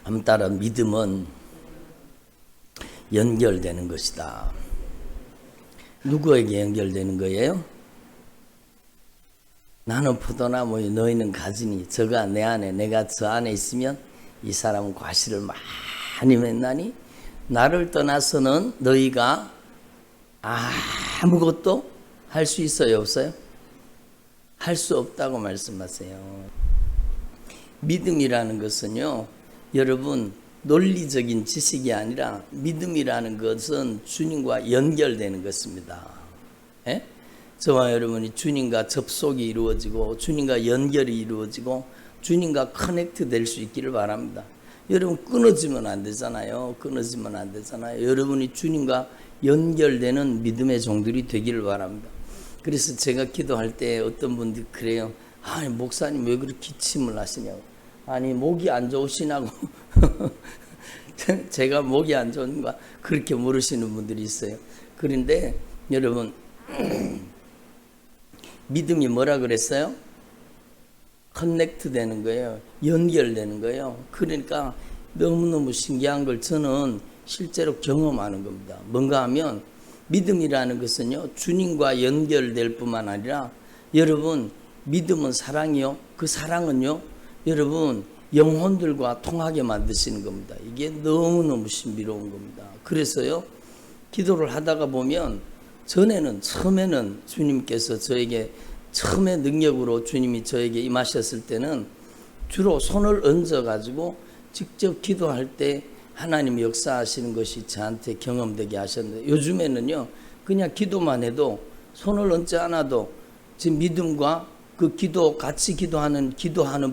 한번 따라 믿음은 연결되는 것이다. 누구에게 연결되는 거예요? 나는 포도나무에 너희는 가지니 저가 내 안에 내가 저 안에 있으면 이 사람은 과실을 많이 맺나니 나를 떠나서는 너희가 아무것도 할 수 있어요? 없어요? 할 수 없다고 말씀하세요. 믿음이라는 것은요, 여러분 논리적인 지식이 아니라 믿음이라는 것은 주님과 연결되는 것입니다. 예? 저와 여러분이 주님과 접속이 이루어지고 주님과 연결이 이루어지고 주님과 커넥트 될 수 있기를 바랍니다. 여러분 끊어지면 안 되잖아요. 끊어지면 안 되잖아요. 여러분이 주님과 연결되는 믿음의 종들이 되기를 바랍니다. 그래서 제가 기도할 때 어떤 분들이 그래요. 아니 목사님 왜 그렇게 기침을 하시냐고. 아니 목이 안 좋으시냐고. 제가 목이 안 좋은가 그렇게 물으시는 분들이 있어요. 그런데 여러분 믿음이 뭐라 그랬어요? 커넥트 되는 거예요. 연결되는 거예요. 그러니까 너무너무 신기한 걸 저는 실제로 경험하는 겁니다. 뭔가 하면 믿음이라는 것은요, 주님과 연결될 뿐만 아니라 여러분 믿음은 사랑이요. 그 사랑은요, 여러분 영혼들과 통하게 만드시는 겁니다. 이게 너무너무 신비로운 겁니다. 그래서요, 기도를 하다가 보면 처음에는 주님께서 저에게 처음에 능력으로 주님이 저에게 임하셨을 때는 주로 손을 얹어 가지고 직접 기도할 때 하나님이 역사하시는 것이 저한테 경험되게 하셨는데, 요즘에는요 그냥 기도만 해도 손을 얹지 않아도 지금 믿음과 그 같이 기도하는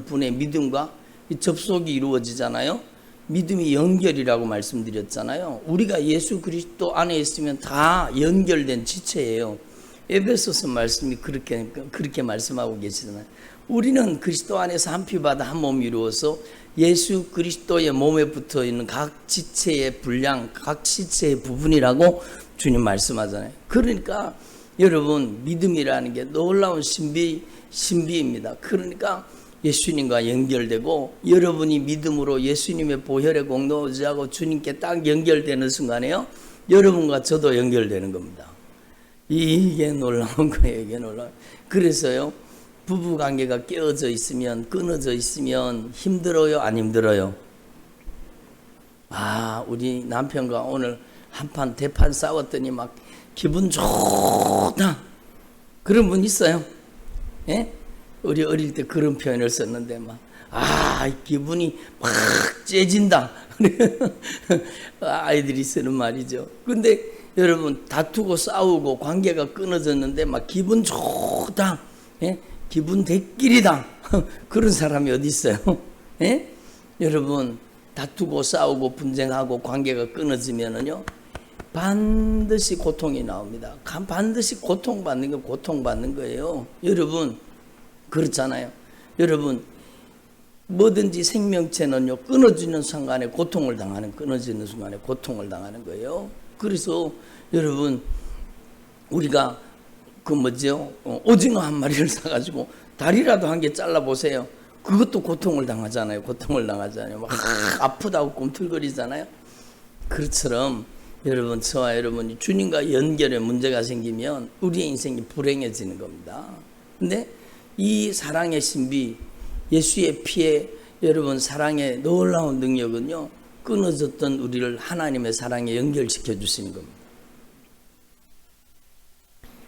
분의 믿음과 접속이 이루어지잖아요. 믿음이 연결이라고 말씀드렸잖아요. 우리가 예수 그리스도 안에 있으면 다 연결된 지체예요. 에베소서 말씀이 그렇게 말씀하고 계시잖아요. 우리는 그리스도 안에서 한 피바다 한 몸이 이루어서 예수 그리스도의 몸에 붙어 있는 각 지체의 분량, 각 지체의 부분이라고 주님 말씀하잖아요. 그러니까 여러분 믿음이라는 게 놀라운 신비입니다. 그러니까 예수님과 연결되고 여러분이 믿음으로 예수님의 보혈의 공로 의지하고 주님께 딱 연결되는 순간에요, 여러분과 저도 연결되는 겁니다. 이게 놀라운 거예요. 이게 놀라운. 그래서요, 부부관계가 깨어져 있으면, 끊어져 있으면 힘들어요? 안 힘들어요? 우리 남편과 오늘 대판 싸웠더니 막 기분 좋다 그런 분 있어요? 예? 우리 어릴 때 그런 표현을 썼는데 기분이 막 째진다 아이들이 쓰는 말이죠. 근데 여러분 다투고 싸우고 관계가 끊어졌는데 막 기분 좋다, 예? 기분 대길이다 그런 사람이 어디 있어요? 예? 여러분 다투고 싸우고 분쟁하고 관계가 끊어지면은요 반드시 고통이 나옵니다. 반드시 고통받는 거예요. 여러분 그렇잖아요. 여러분 뭐든지 생명체는요 끊어지는 순간에 고통을 당하는 거예요. 그래서 여러분 우리가 오징어 한 마리를 사가지고 다리라도 한 개 잘라보세요. 그것도 고통을 당하잖아요. 막 아프다고 꿈틀거리잖아요. 그것처럼 여러분 저와 여러분이 주님과 연결에 문제가 생기면 우리의 인생이 불행해지는 겁니다. 근데 이 사랑의 신비, 예수의 피에 여러분 사랑의 놀라운 능력은요 끊어졌던 우리를 하나님의 사랑에 연결시켜 주시는 겁니다.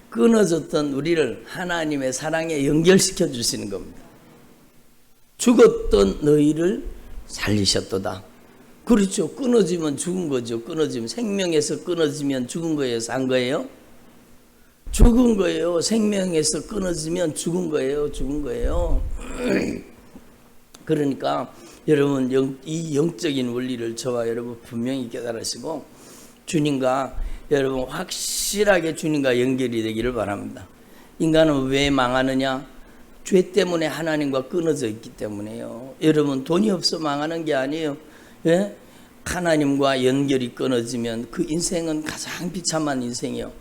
끊어졌던 우리를 하나님의 사랑에 연결시켜 주시는 겁니다. 죽었던 너희를 살리셨도다. 그렇죠. 끊어지면 죽은 거죠. 생명에서 끊어지면 죽은 거예요? 산 거예요? 죽은 거예요. 생명에서 끊어지면 죽은 거예요. 그러니까 여러분 이 영적인 원리를 저와 여러분 분명히 깨달으시고 주님과 여러분 확실하게 주님과 연결이 되기를 바랍니다. 인간은 왜 망하느냐? 죄 때문에 하나님과 끊어져 있기 때문에요. 여러분 돈이 없어 망하는 게 아니에요. 예? 하나님과 연결이 끊어지면 그 인생은 가장 비참한 인생이요.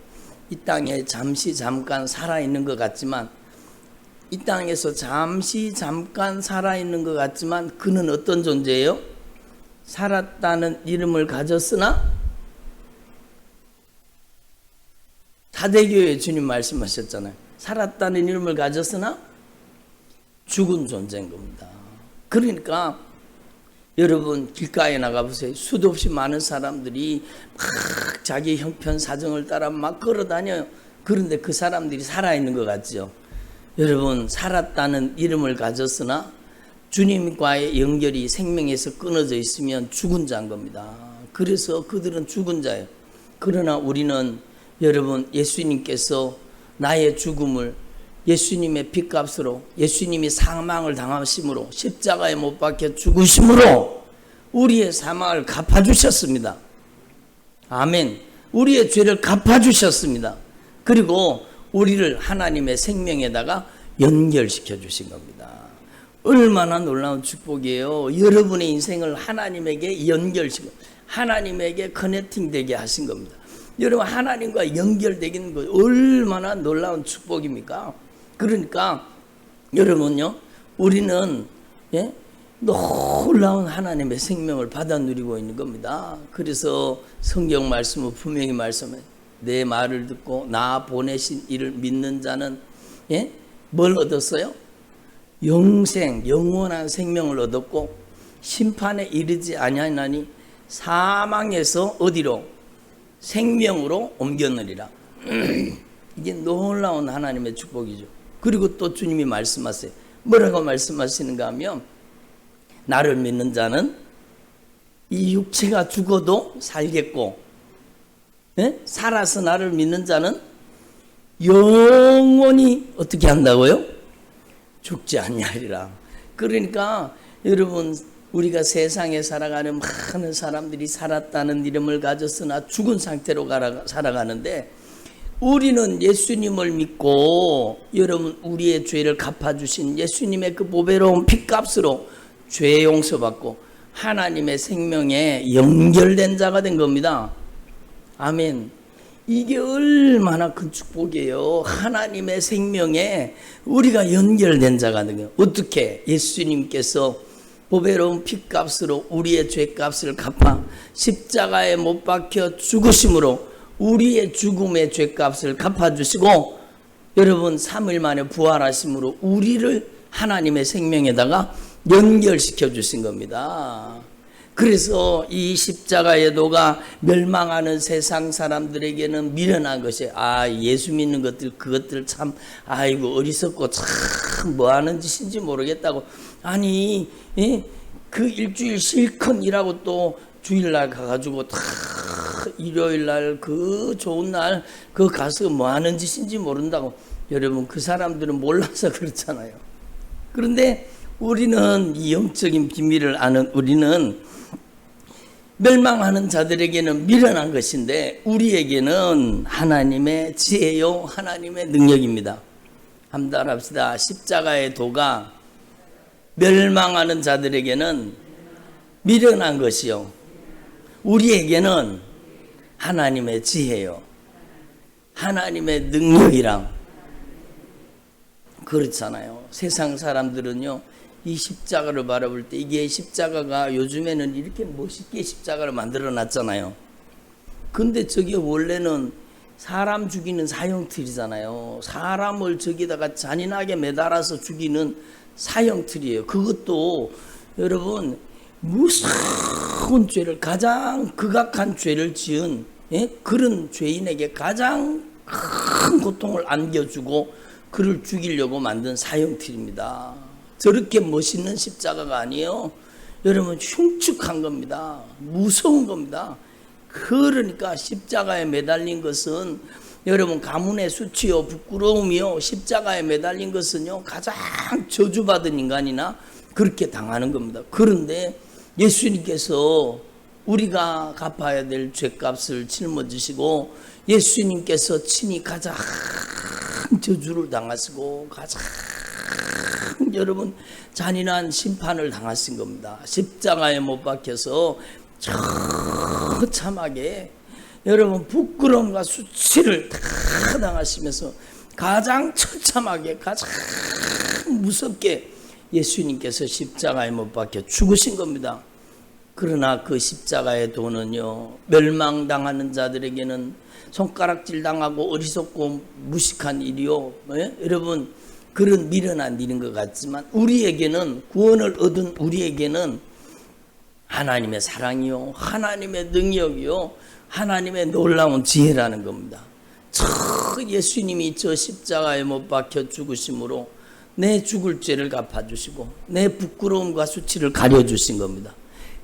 이 땅에 잠깐 살아있는 것 같지만, 이 땅에서 잠깐 살아있는 것 같지만 그는 어떤 존재예요? 살았다는 이름을 가졌으나 사대교회 주님 말씀하셨잖아요. 살았다는 이름을 가졌으나 죽은 존재인 겁니다. 그러니까 여러분 길가에 나가보세요. 수도 없이 많은 사람들이 막 자기 형편 사정을 따라 막 걸어다녀요. 그런데 그 사람들이 살아있는 것 같죠. 여러분 살았다는 이름을 가졌으나 주님과의 연결이 생명에서 끊어져 있으면 죽은 자인 겁니다. 그래서 그들은 죽은 자예요. 그러나 우리는 여러분 예수님께서 나의 죽음을 예수님의 핏값으로 예수님이 사망을 당하심으로 십자가에 못 박혀 죽으심으로 우리의 사망을 갚아주셨습니다. 아멘. 우리의 죄를 갚아주셨습니다. 그리고 우리를 하나님의 생명에다가 연결시켜 주신 겁니다. 얼마나 놀라운 축복이에요. 여러분의 인생을 하나님에게 연결시켜 하나님에게 커넥팅 되게 하신 겁니다. 여러분 하나님과 연결되는 거 얼마나 놀라운 축복입니까? 그러니까 여러분요, 우리는 놀라운 하나님의 생명을 받아 누리고 있는 겁니다. 그래서 성경 말씀은 분명히 말씀해 내 말을 듣고 나 보내신 이를 믿는 자는 뭘 얻었어요? 영생, 영원한 생명을 얻었고 심판에 이르지 아니하나니 사망에서 어디로? 생명으로 옮겨내리라. 이게 놀라운 하나님의 축복이죠. 그리고 또 주님이 말씀하세요. 뭐라고 말씀하시는가 하면 나를 믿는 자는 이 육체가 죽어도 살겠고 살아서 나를 믿는 자는 영원히 어떻게 한다고요? 죽지 아니하리라. 그러니까 여러분 우리가 세상에 살아가는 많은 사람들이 살았다는 이름을 가졌으나 죽은 상태로 살아가는데 우리는 예수님을 믿고 여러분 우리의 죄를 갚아주신 예수님의 그 보배로운 핏값으로 죄 용서받고 하나님의 생명에 연결된 자가 된 겁니다. 아멘. 이게 얼마나 큰 축복이에요. 하나님의 생명에 우리가 연결된 자가 된 거예요. 어떻게? 예수님께서 보배로운 핏값으로 우리의 죄값을 갚아 십자가에 못 박혀 죽으심으로 우리의 죽음의 죄값을 갚아주시고 여러분 3일 만에 부활하심으로 우리를 하나님의 생명에다가 연결시켜 주신 겁니다. 그래서 이 십자가의 도가 멸망하는 세상 사람들에게는 미련한 것이 예수 믿는 것들 그것들 참 아이고 어리석고 참 뭐하는 짓인지 모르겠다고 아니 그 일주일 실컷 일하고 또 주일날 가가지고 다 일요일날 그 좋은 날 그 가서 뭐하는 짓인지 모른다고 여러분 그 사람들은 몰라서 그렇잖아요. 그런데 우리는 이 영적인 비밀을 아는 우리는 멸망하는 자들에게는 미련한 것인데 우리에게는 하나님의 지혜요 하나님의 능력입니다. 한번 따라합시다. 십자가의 도가 멸망하는 자들에게는 미련한 것이요 우리에게는 하나님의 지혜요 하나님의 능력이랑 그렇잖아요. 세상 사람들은요 이 십자가를 바라볼 때 이게 십자가가 요즘에는 이렇게 멋있게 십자가를 만들어 놨잖아요. 근데 저게 원래는 사람 죽이는 사형틀이잖아요. 사람을 저기다가 잔인하게 매달아서 죽이는 사형틀이에요. 그것도 여러분 무서운 죄를 가장 극악한 죄를 지은 그런 죄인에게 가장 큰 고통을 안겨주고 그를 죽이려고 만든 사형틀입니다. 저렇게 멋있는 십자가가 아니에요. 여러분 흉측한 겁니다. 무서운 겁니다. 그러니까 십자가에 매달린 것은 여러분 가문의 수치요 부끄러움이요 십자가에 매달린 것은요 가장 저주받은 인간이나 그렇게 당하는 겁니다. 그런데 예수님께서 우리가 갚아야 될 죄값을 짊어지시고 예수님께서 친히 가장 저주를 당하시고 가장 여러분 잔인한 심판을 당하신 겁니다. 십자가에 못 박혀서 처참하게 여러분 부끄러움과 수치를 다 당하시면서 가장 처참하게 가장 무섭게 예수님께서 십자가에 못 박혀 죽으신 겁니다. 그러나 그 십자가의 도는요, 멸망당하는 자들에게는 손가락질 당하고 어리석고 무식한 일이요. 예? 여러분, 그런 미련한 일인 것 같지만 우리에게는, 구원을 얻은 우리에게는 하나님의 사랑이요, 하나님의 능력이요, 하나님의 놀라운 지혜라는 겁니다. 저 예수님이 저 십자가에 못 박혀 죽으심으로 내 죽을 죄를 갚아주시고 내 부끄러움과 수치를 가려주신 겁니다.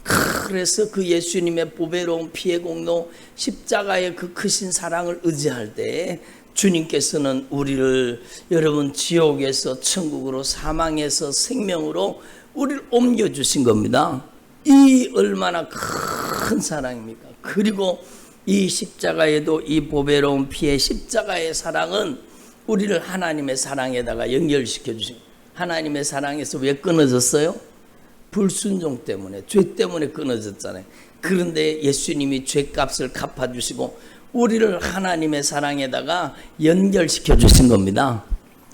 그래서 그 예수님의 보배로운 피의 공로, 십자가의 그 크신 사랑을 의지할 때 주님께서는 우리를, 여러분, 지옥에서 천국으로, 사망에서 생명으로 우리를 옮겨주신 겁니다. 이 얼마나 큰 사랑입니까? 그리고 이 십자가에도 이 보배로운 피의 십자가의 사랑은 우리를 하나님의 사랑에다가 연결시켜 주신, 하나님의 사랑에서 왜 끊어졌어요? 불순종 때문에, 죄 때문에 끊어졌잖아요. 그런데 예수님이 죄값을 갚아주시고 우리를 하나님의 사랑에다가 연결시켜 주신 겁니다.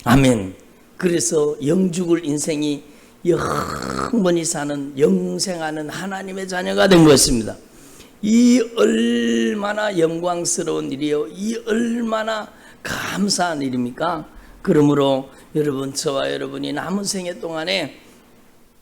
아멘. 그래서 영죽을 인생이 영원히 사는, 영생하는 하나님의 자녀가 된 것입니다. 이 얼마나 영광스러운 일이요, 이 얼마나 감사한 일입니까? 그러므로 여러분, 저와 여러분이 남은 생애 동안에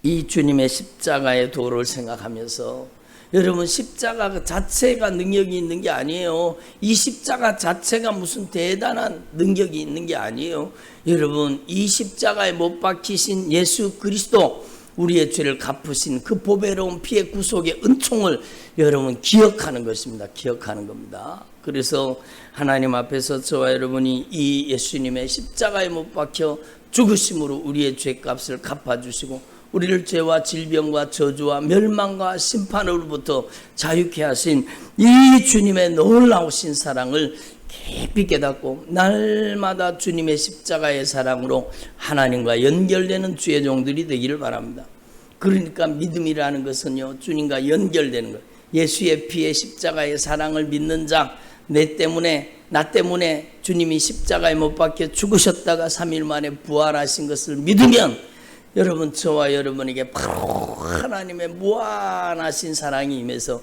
이 주님의 십자가의 도를 생각하면서, 여러분, 십자가 자체가 능력이 있는 게 아니에요. 이 십자가 자체가 무슨 대단한 능력이 있는 게 아니에요. 여러분, 이 십자가에 못 박히신 예수 그리스도, 우리의 죄를 갚으신 그 보배로운 피의 구속의 은총을 여러분 기억하는 것입니다. 기억하는 겁니다. 그래서 하나님 앞에서 저와 여러분이 이 예수님의 십자가에 못 박혀 죽으심으로 우리의 죄값을 갚아주시고 우리를 죄와 질병과 저주와 멸망과 심판으로부터 자유케 하신 이 주님의 놀라우신 사랑을 깊이 깨닫고 날마다 주님의 십자가의 사랑으로 하나님과 연결되는 주의 종들이 되기를 바랍니다. 그러니까 믿음이라는 것은요, 주님과 연결되는 것. 예수의 피의 십자가의 사랑을 믿는 자, 나 때문에 주님이 십자가에 못 박혀 죽으셨다가 3일 만에 부활하신 것을 믿으면 여러분, 저와 여러분에게 바로 하나님의 무한하신 사랑이 임해서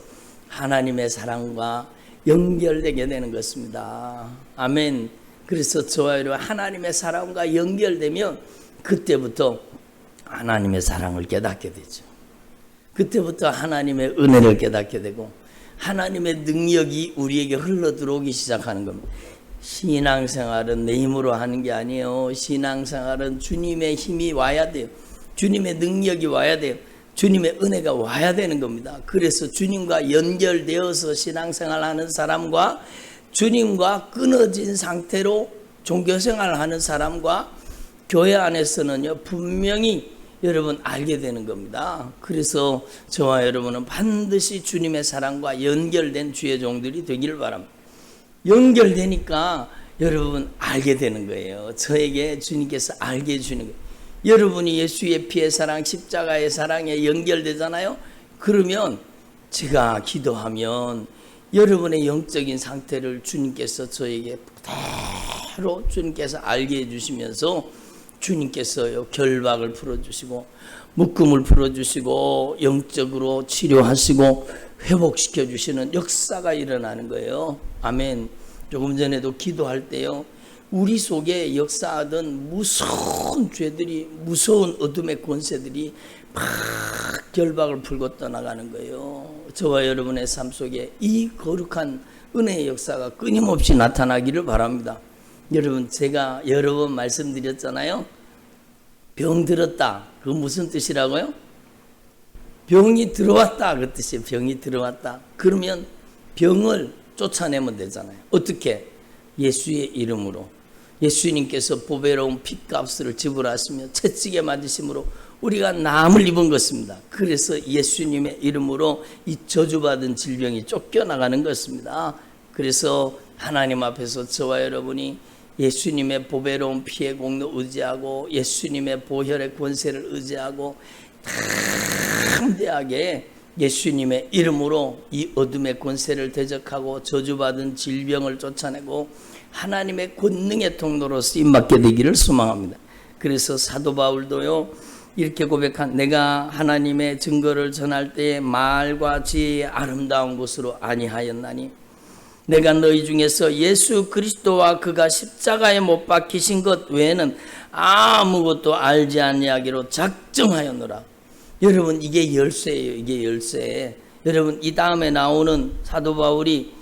하나님의 사랑과 연결되게 되는 것입니다. 아멘. 그래서 저와 여러분, 하나님의 사랑과 연결되면 그때부터 하나님의 사랑을 깨닫게 되죠. 그때부터 하나님의 은혜를 깨닫게 되고 하나님의 능력이 우리에게 흘러 들어오기 시작하는 겁니다. 신앙생활은 내 힘으로 하는 게 아니에요. 신앙생활은 주님의 힘이 와야 돼요. 주님의 능력이 와야 돼요. 주님의 은혜가 와야 되는 겁니다. 그래서 주님과 연결되어서 신앙생활하는 사람과 주님과 끊어진 상태로 종교생활하는 사람과 교회 안에서는요, 분명히 여러분 알게 되는 겁니다. 그래서 저와 여러분은 반드시 주님의 사랑과 연결된 주의 종들이 되기를 바랍니다. 연결되니까 여러분 알게 되는 거예요. 저에게 주님께서 알게 해주는 거예요. 여러분이 예수의 피의 사랑, 십자가의 사랑에 연결되잖아요. 그러면 제가 기도하면 여러분의 영적인 상태를 주님께서 저에게 그대로 주님께서 알게 해주시면서 주님께서요, 결박을 풀어주시고 묶음을 풀어주시고 영적으로 치료하시고 회복시켜 주시는 역사가 일어나는 거예요. 아멘. 조금 전에도 기도할 때요, 우리 속에 역사하던 무서운 죄들이, 무서운 어둠의 권세들이 막 결박을 풀고 떠나가는 거예요. 저와 여러분의 삶 속에 이 거룩한 은혜의 역사가 끊임없이 나타나기를 바랍니다. 여러분, 제가 여러 번 말씀드렸잖아요. 병 들었다. 그 무슨 뜻이라고요? 병이 들어왔다. 그 뜻이에요. 병이 들어왔다. 그러면 병을 쫓아내면 되잖아요. 어떻게? 예수의 이름으로. 예수님께서 보배로운 핏값을 지불하시며 채찍에 맞으심으로 우리가 나음을 입은 것입니다. 그래서 예수님의 이름으로 이 저주받은 질병이 쫓겨나가는 것입니다. 그래서 하나님 앞에서 저와 여러분이 예수님의 보배로운 피의 공로 의지하고 예수님의 보혈의 권세를 의지하고 담대하게 예수님의 이름으로 이 어둠의 권세를 대적하고 저주받은 질병을 쫓아내고 하나님의 권능의 통로로 쓰임받게 되기를 소망합니다. 그래서 사도 바울도요, 이렇게 고백한 내가 하나님의 증거를 전할 때에 말과 지혜의 아름다운 것으로 아니하였나니 내가 너희 중에서 예수 그리스도와 그가 십자가에 못 박히신 것 외에는 아무것도 알지 아니하기로 작정하였노라. 여러분 이게 열쇠예요. 이게 열쇠. 여러분 이 다음에 나오는 사도 바울이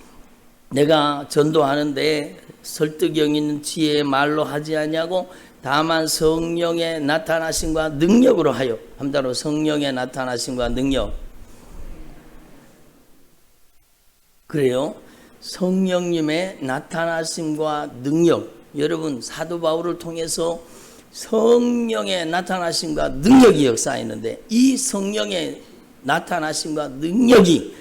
내가 전도하는데 설득력 있는 지혜의 말로 하지 아니하고 다만 성령의 나타나심과 능력으로 하여. 한마디로 성령의 나타나심과 능력. 그래요. 성령님의 나타나심과 능력. 여러분 사도 바울을 통해서 성령의 나타나심과 능력이 역사했는데 이 성령의 나타나심과 능력이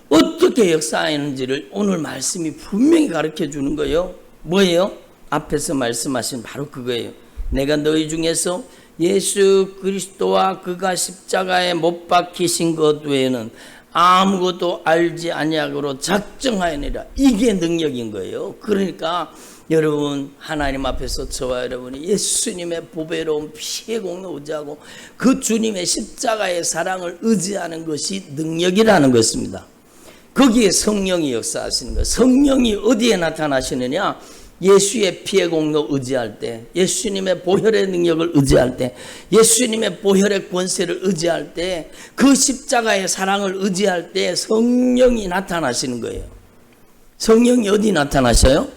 어떻게 역사하는지를 오늘 말씀이 분명히 가르쳐 주는 거예요. 뭐예요? 앞에서 말씀하신 바로 그거예요. 내가 너희 중에서 예수 그리스도와 그가 십자가에 못 박히신 것 외에는 아무것도 알지 아니하고로 작정하여내라. 이게 능력인 거예요. 그러니까 여러분 하나님 앞에서 저와 여러분이 예수님의 보배로운 피의 공로 의지하고 그 주님의 십자가의 사랑을 의지하는 것이 능력이라는 것입니다. 거기에 성령이 역사하시는 거예요. 성령이 어디에 나타나시느냐? 예수의 피의 공로 의지할 때, 예수님의 보혈의 능력을 의지할 때, 예수님의 보혈의 권세를 의지할 때, 그 십자가의 사랑을 의지할 때 성령이 나타나시는 거예요. 성령이 어디 나타나셔요?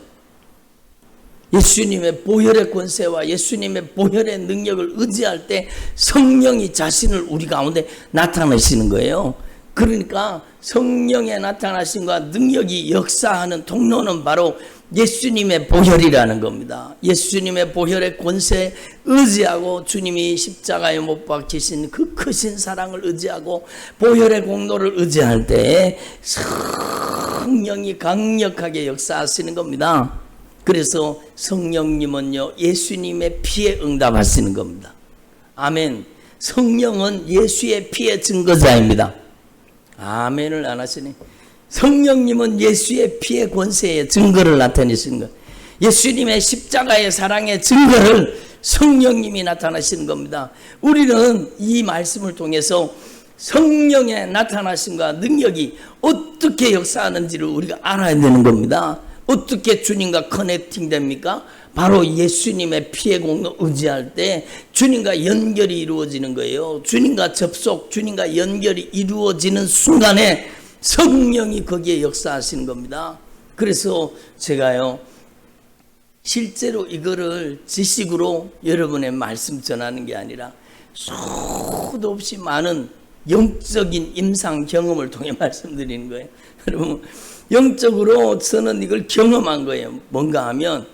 예수님의 보혈의 권세와 예수님의 보혈의 능력을 의지할 때 성령이 자신을 우리 가운데 나타내시는 거예요. 그러니까 성령의 나타나심과 능력이 역사하는 통로는 바로 예수님의 보혈이라는 겁니다. 예수님의 보혈의 권세에 의지하고 주님이 십자가에 못 박히신 그 크신 사랑을 의지하고 보혈의 공로를 의지할 때 성령이 강력하게 역사하시는 겁니다. 그래서 성령님은요 예수님의 피에 응답하시는 겁니다. 아멘. 성령은 예수의 피의 증거자입니다. 아멘을 안 하시네. 성령님은 예수의 피의 권세의 증거를 나타내시는 거예요. 예수님의 십자가의 사랑의 증거를 성령님이 나타나시는 겁니다. 우리는 이 말씀을 통해서 성령의 나타나심과 능력이 어떻게 역사하는지를 우리가 알아야 되는 겁니다. 어떻게 주님과 커넥팅 됩니까? 바로 예수님의 피의 공로 의지할 때 주님과 연결이 이루어지는 거예요. 주님과 접속, 주님과 연결이 이루어지는 순간에 성령이 거기에 역사하시는 겁니다. 그래서 제가요 실제로 이거를 지식으로 여러분의 말씀 전하는 게 아니라 수도 없이 많은 영적인 임상 경험을 통해 말씀드리는 거예요. 여러분 영적으로 저는 이걸 경험한 거예요. 뭔가 하면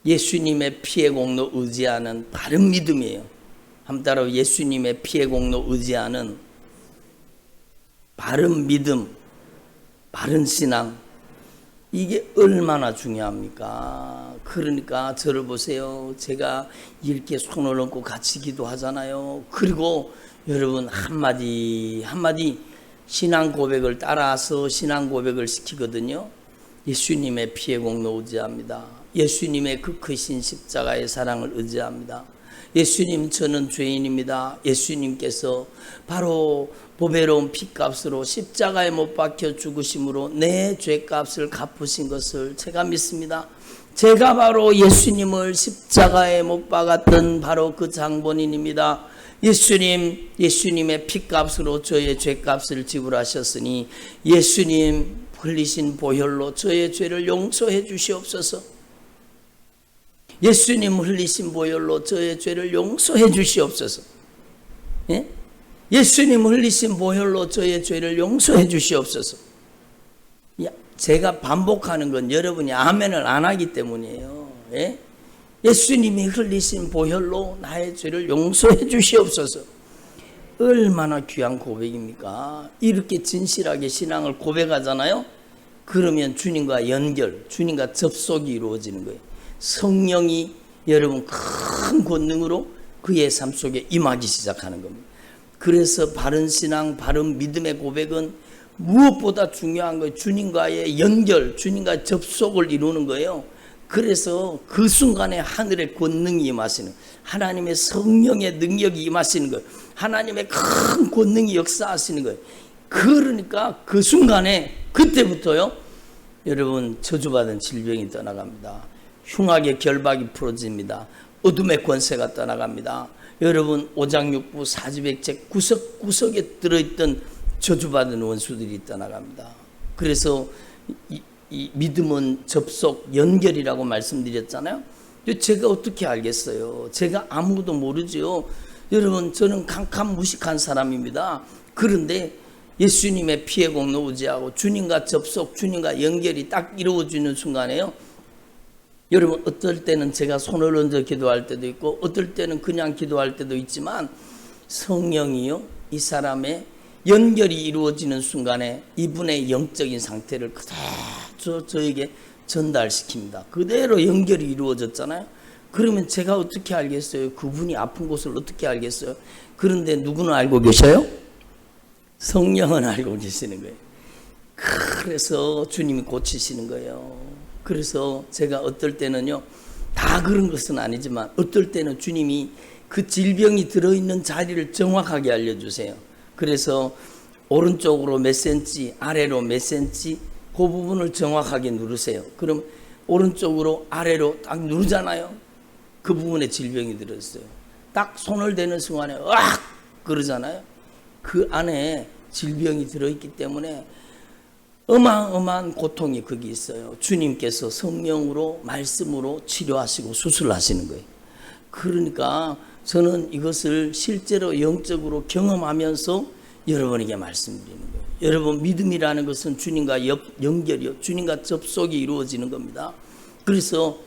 예수님의 피의 공로 의지하는 바른 믿음이에요. 한번 따라 예수님의 피의 공로 의지하는 바른 믿음, 바른 신앙. 이게 얼마나 중요합니까? 그러니까 저를 보세요. 제가 이렇게 손을 얹고 같이 기도하잖아요. 그리고 여러분 한마디 한마디 신앙 고백을 따라서 신앙 고백을 시키거든요. 예수님의 피의 공로 의지합니다. 예수님의 그 크신 십자가의 사랑을 의지합니다. 예수님 저는 죄인입니다. 예수님께서 바로 보배로운 피값으로 십자가에 못 박혀 죽으심으로 내 죄값을 갚으신 것을 제가 믿습니다. 제가 바로 예수님을 십자가에 못 박았던 바로 그 장본인입니다. 예수님, 예수님의 피값으로 저의 죄값을 지불하셨으니 예수님 흘리신 보혈로 저의 죄를 용서해 주시옵소서. 예수님 흘리신 보혈로 저의 죄를 용서해 주시옵소서. 예? 예수님 흘리신 보혈로 저의 죄를 용서해 주시옵소서. 제가 반복하는 건 여러분이 아멘을 안 하기 때문이에요. 예? 예수님이 흘리신 보혈로 나의 죄를 용서해 주시옵소서. 얼마나 귀한 고백입니까? 이렇게 진실하게 신앙을 고백하잖아요. 그러면 주님과 연결, 주님과 접속이 이루어지는 거예요. 성령이 여러분 큰 권능으로 그의 삶 속에 임하기 시작하는 겁니다. 그래서 바른 신앙, 바른 믿음의 고백은 무엇보다 중요한 거예요. 주님과의 연결, 주님과 접속을 이루는 거예요. 그래서 그 순간에 하늘의 권능이 임하시는, 하나님의 성령의 능력이 임하시는 거예요. 하나님의 큰 권능이 역사하시는 거예요. 그러니까 그 순간에, 그때부터요, 여러분, 저주받은 질병이 떠나갑니다. 흉악의 결박이 풀어집니다. 어둠의 권세가 떠나갑니다. 여러분, 오장육부 사지백체 구석구석에 들어있던 저주받은 원수들이 떠나갑니다. 그래서 이 믿음은 접속, 연결이라고 말씀드렸잖아요. 제가 어떻게 알겠어요? 제가 아무것도 모르죠. 여러분, 저는 캄캄무식한 사람입니다. 그런데 예수님의 피의 공로 의지하고 주님과 접속, 주님과 연결이 딱 이루어지는 순간에요, 여러분, 어떨 때는 제가 손을 얹어 기도할 때도 있고 어떨 때는 그냥 기도할 때도 있지만 성령이요, 이 사람의 연결이 이루어지는 순간에 이분의 영적인 상태를 그대로 저에게 전달시킵니다. 그대로 연결이 이루어졌잖아요. 그러면 제가 어떻게 알겠어요? 그분이 아픈 곳을 어떻게 알겠어요? 그런데 누구는 알고 계셔요? 성령은 알고 계시는 거예요. 그래서 주님이 고치시는 거예요. 그래서 제가 어떨 때는요, 다 그런 것은 아니지만 어떨 때는 주님이 그 질병이 들어있는 자리를 정확하게 알려주세요. 그래서 오른쪽으로 몇 센치, 아래로 몇 센치, 그 부분을 정확하게 누르세요. 그럼 오른쪽으로 아래로 딱 누르잖아요. 그 부분에 질병이 들어있어요. 딱 손을 대는 순간에 으악! 그러잖아요. 그 안에 질병이 들어있기 때문에 어마어마한 고통이 거기 있어요. 주님께서 성령으로, 말씀으로 치료하시고 수술하시는 거예요. 그러니까 저는 이것을 실제로 영적으로 경험하면서 여러분에게 말씀드리는 거예요. 여러분, 믿음이라는 것은 주님과 연결이요, 주님과 접속이 이루어지는 겁니다. 그래서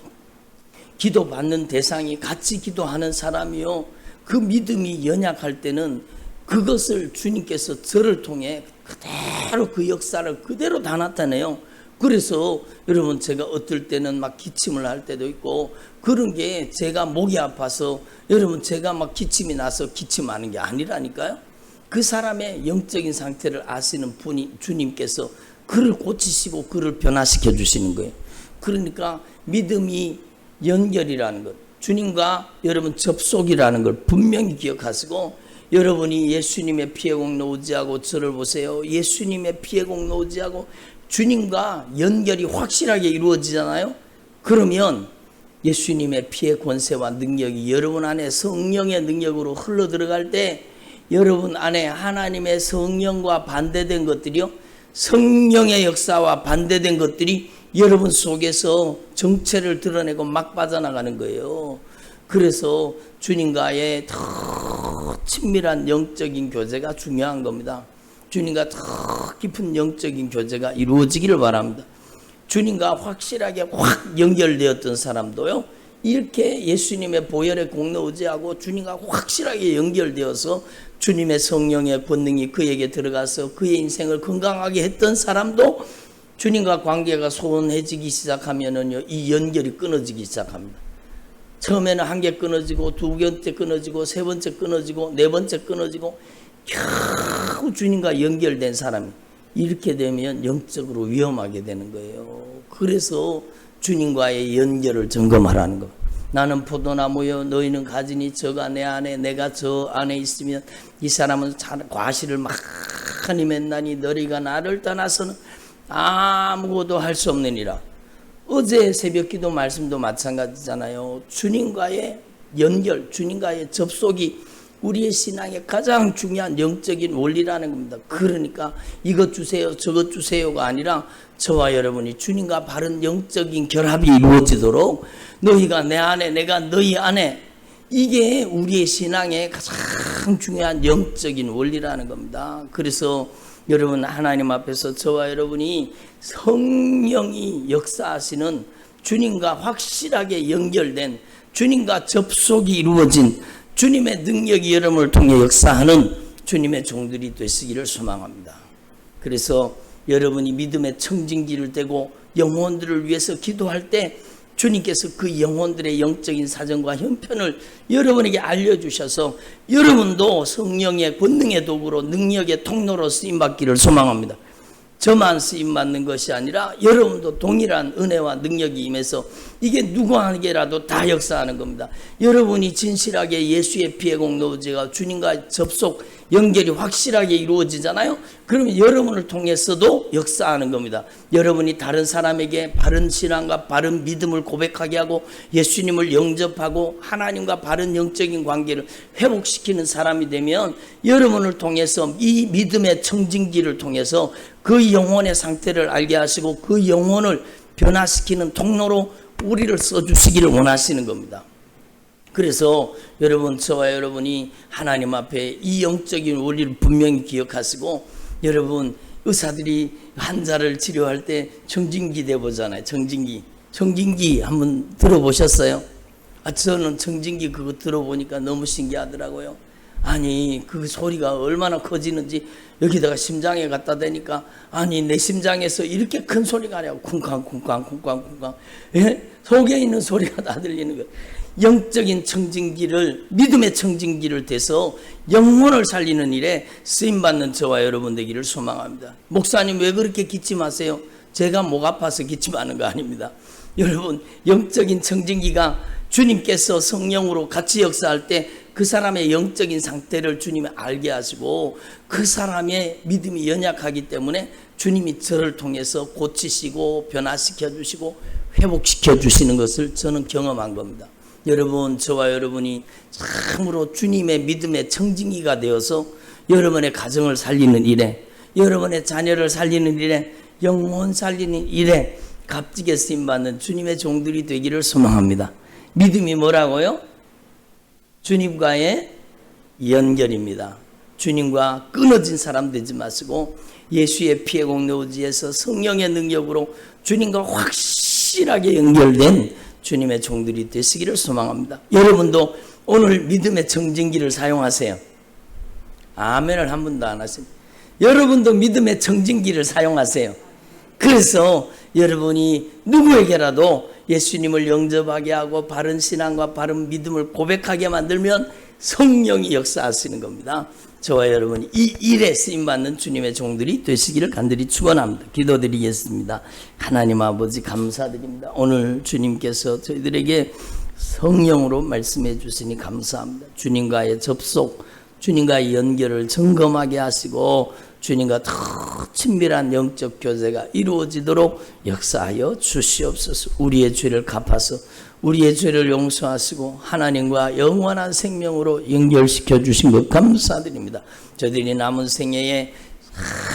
기도받는 대상이 같이 기도하는 사람이요, 그 믿음이 연약할 때는 그것을 주님께서 저를 통해 그대로 그 역사를 그대로 다 나타내요. 그래서 여러분, 제가 어떨 때는 막 기침을 할 때도 있고, 그런 게 제가 목이 아파서 여러분, 제가 막 기침이 나서 기침하는 게 아니라니까요. 그 사람의 영적인 상태를 아시는 분이 주님께서 그를 고치시고 그를 변화시켜 주시는 거예요. 그러니까 믿음이 연결이라는 것, 주님과 여러분 접속이라는 걸 분명히 기억하시고, 여러분이 예수님의 피의 공로 의지하고, 저를 보세요, 예수님의 피의 공로 의지하고 주님과 연결이 확실하게 이루어지잖아요. 그러면 예수님의 피의 권세와 능력이 여러분 안에 성령의 능력으로 흘러 들어갈 때 여러분 안에 하나님의 성령과 반대된 것들이요, 성령의 역사와 반대된 것들이 여러분 속에서 정체를 드러내고 막 빠져나가는 거예요. 그래서 주님과의 더 친밀한 영적인 교제가 중요한 겁니다. 주님과 더 깊은 영적인 교제가 이루어지기를 바랍니다. 주님과 확실하게 확 연결되었던 사람도요, 이렇게 예수님의 보혈의 공로 의지하고 주님과 확실하게 연결되어서 주님의 성령의 권능이 그에게 들어가서 그의 인생을 건강하게 했던 사람도 주님과 관계가 소원해지기 시작하면은요, 이 연결이 끊어지기 시작합니다. 처음에는 한 개 끊어지고, 두 번째 끊어지고, 세 번째 끊어지고, 네 번째 끊어지고, 겨우 주님과 연결된 사람이 이렇게 되면 영적으로 위험하게 되는 거예요. 그래서 주님과의 연결을 점검하라는 거. 나는 포도나무여, 너희는 가지니 저가 내 안에, 내가 저 안에 있으면 이 사람은 과실을 많이 맺나니 너희가 나를 떠나서는 아무것도 할 수 없느니라. 어제 새벽기도 말씀도 마찬가지잖아요. 주님과의 연결, 주님과의 접속이 우리의 신앙의 가장 중요한 영적인 원리라는 겁니다. 그러니까 이것 주세요, 저것 주세요가 아니라 저와 여러분이 주님과 바른 영적인 결합이 이루어지도록, 너희가 내 안에, 내가 너희 안에, 이게 우리의 신앙의 가장 중요한 영적인 원리라는 겁니다. 그래서 여러분, 하나님 앞에서 저와 여러분이 성령이 역사하시는, 주님과 확실하게 연결된, 주님과 접속이 이루어진 주님의 능력이 여러분을 통해 역사하는 주님의 종들이 되시기를 소망합니다. 그래서 여러분이 믿음의 청진기를 떼고 영혼들을 위해서 기도할 때 주님께서 그 영혼들의 영적인 사정과 형편을 여러분에게 알려주셔서 여러분도 성령의 권능의 도구로, 능력의 통로로 쓰임받기를 소망합니다. 저만 쓰임받는 것이 아니라 여러분도 동일한 은혜와 능력이 임해서 이게 누구에게라도 다 역사하는 겁니다. 여러분이 진실하게 예수의 피의 공로제가 주님과 접속, 연결이 확실하게 이루어지잖아요. 그러면 여러분을 통해서도 역사하는 겁니다. 여러분이 다른 사람에게 바른 신앙과 바른 믿음을 고백하게 하고 예수님을 영접하고 하나님과 바른 영적인 관계를 회복시키는 사람이 되면 여러분을 통해서 이 믿음의 청진기를 통해서 그 영혼의 상태를 알게 하시고 그 영혼을 변화시키는 통로로 우리를 써주시기를 원하시는 겁니다. 그래서 여러분, 저와 여러분이 하나님 앞에 이 영적인 원리를 분명히 기억하시고, 여러분 의사들이 환자를 치료할 때 청진기 대보잖아요. 청진기 한번 들어보셨어요? 저는 청진기 그거 들어보니까 너무 신기하더라고요. 아니 그 소리가 얼마나 커지는지 여기다가 심장에 갖다 대니까 아니 내 심장에서 이렇게 큰 소리가 나고 쿵쾅쿵쾅 속에 있는 소리가 다 들리는 거예요. 영적인 청진기를, 믿음의 청진기를 대서 영혼을 살리는 일에 쓰임받는 저와 여러분 되기를 소망합니다. 목사님 왜 그렇게 기침하세요? 제가 목 아파서 기침하는 거 아닙니다. 여러분, 영적인 청진기가 주님께서 성령으로 같이 역사할 때 그 사람의 영적인 상태를 주님이 알게 하시고 그 사람의 믿음이 연약하기 때문에 주님이 저를 통해서 고치시고 변화시켜 주시고 회복시켜 주시는 것을 저는 경험한 겁니다. 여러분, 저와 여러분이 참으로 주님의 믿음의 청진기가 되어서 여러분의 가정을 살리는 일에, 여러분의 자녀를 살리는 일에, 영혼 살리는 일에 값지게 쓰임받는 주님의 종들이 되기를 소망합니다. 믿음이 뭐라고요? 주님과의 연결입니다. 주님과 끊어진 사람 되지 마시고 예수의 피의 공로지에서 성령의 능력으로 주님과 확실하게 연결된 주님의 종들이 되시기를 소망합니다. 여러분도 오늘 믿음의 청진기를 사용하세요. 아멘을 한 번도 안 하십니다. 여러분도 믿음의 청진기를 사용하세요. 그래서 여러분이 누구에게라도 예수님을 영접하게 하고 바른 신앙과 바른 믿음을 고백하게 만들면 성령이 역사하시는 겁니다. 저와 여러분이 이 일에 쓰임받는 주님의 종들이 되시기를 간절히 축원합니다. 기도드리겠습니다. 하나님 아버지 감사드립니다. 오늘 주님께서 저희들에게 성령으로 말씀해 주시니 감사합니다. 주님과의 접속, 주님과의 연결을 점검하게 하시고 주님과 더 친밀한 영적 교제가 이루어지도록 역사하여 주시옵소서. 우리의 죄를 갚아서 우리의 죄를 용서하시고 하나님과 영원한 생명으로 연결시켜 주신 것 감사드립니다. 저들이 남은 생애에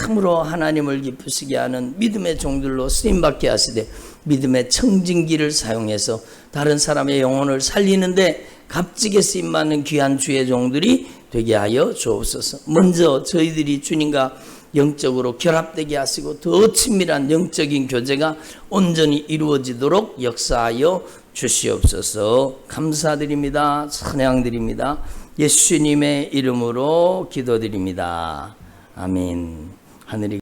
참으로 하나님을 기쁘시게 하는 믿음의 종들로 쓰임받게 하시되 믿음의 청진기를 사용해서 다른 사람의 영혼을 살리는데 값지게 쓰임받는 귀한 주의 종들이 되게 하여 주옵소서. 먼저 저희들이 주님과 영적으로 결합되게 하시고 더 친밀한 영적인 교제가 온전히 이루어지도록 역사하여 주시옵소서. 감사드립니다. 찬양드립니다. 예수님의 이름으로 기도드립니다. 아멘. 하늘이